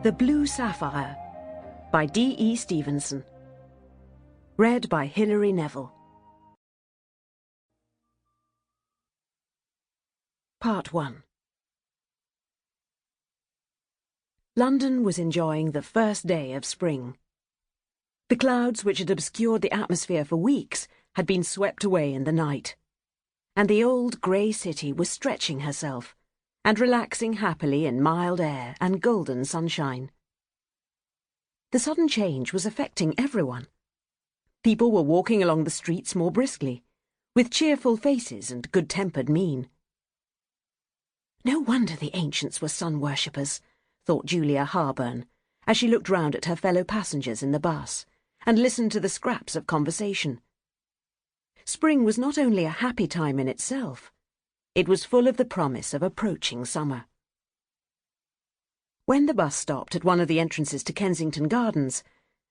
The Blue Sapphire by D.E. Stevenson. Read by Hilary Neville. Part 1. London was enjoying the first day of spring. The clouds which had obscured the atmosphere for weeks had been swept away in the night, and the old grey city was stretching herself and relaxing happily in mild air and golden sunshine. The sudden change was affecting everyone. People were walking along the streets more briskly, with cheerful faces and good-tempered mien. No wonder the ancients were sun-worshippers, thought Julia Harburn, as she looked round at her fellow passengers in the bus and listened to the scraps of conversation. Spring was not only a happy time in itself, it was full of the promise of approaching summer. When the bus stopped at one of the entrances to Kensington Gardens,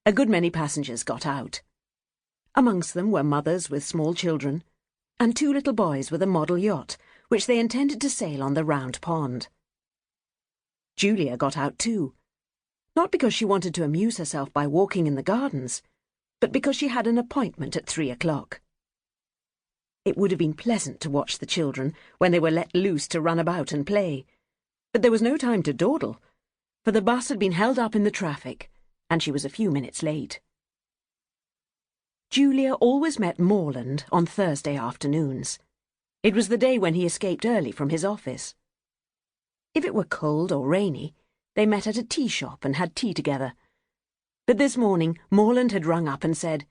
a good many passengers got out. Amongst them were mothers with small children, and two little boys with a model yacht, which they intended to sail on the Round Pond. Julia got out too, not because she wanted to amuse herself by walking in the gardens, but because she had an appointment at 3 o'clock. It would have been pleasant to watch the children when they were let loose to run about and play, but there was no time to dawdle, for the bus had been held up in the traffic, and she was a few minutes late. Julia always met Morland on Thursday afternoons. It was the day when he escaped early from his office. If it were cold or rainy, they met at a tea shop and had tea together. But this morning Morland had rung up and said,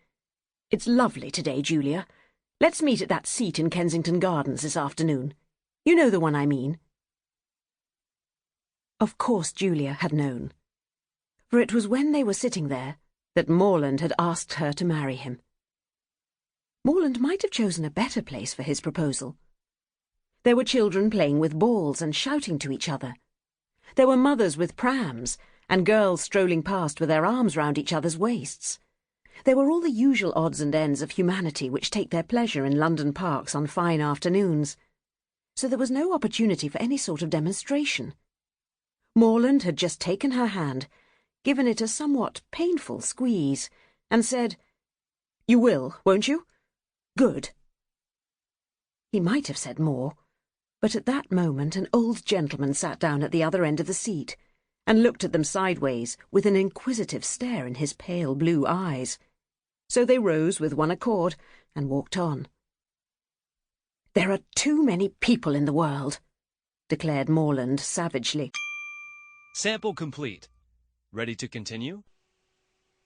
"It's lovely today, Julia. Let's meet at that seat in Kensington Gardens this afternoon. You know the one I mean." Of course Julia had known, for it was when they were sitting there that Morland had asked her to marry him. Morland might have chosen a better place for his proposal. There were children playing with balls and shouting to each other. There were mothers with prams, and girls strolling past with their arms round each other's waists. There were all the usual odds and ends of humanity which take their pleasure in London parks on fine afternoons, so there was no opportunity for any sort of demonstration. Morland had just taken her hand, given it a somewhat painful squeeze, and said, "You will, won't you? Good." He might have said more, but at that moment an old gentleman sat down at the other end of the seat and looked at them sideways with an inquisitive stare in his pale blue eyes. So they rose with one accord and walked on. "There are too many people in the world," declared Morland savagely. Sample complete. Ready to continue?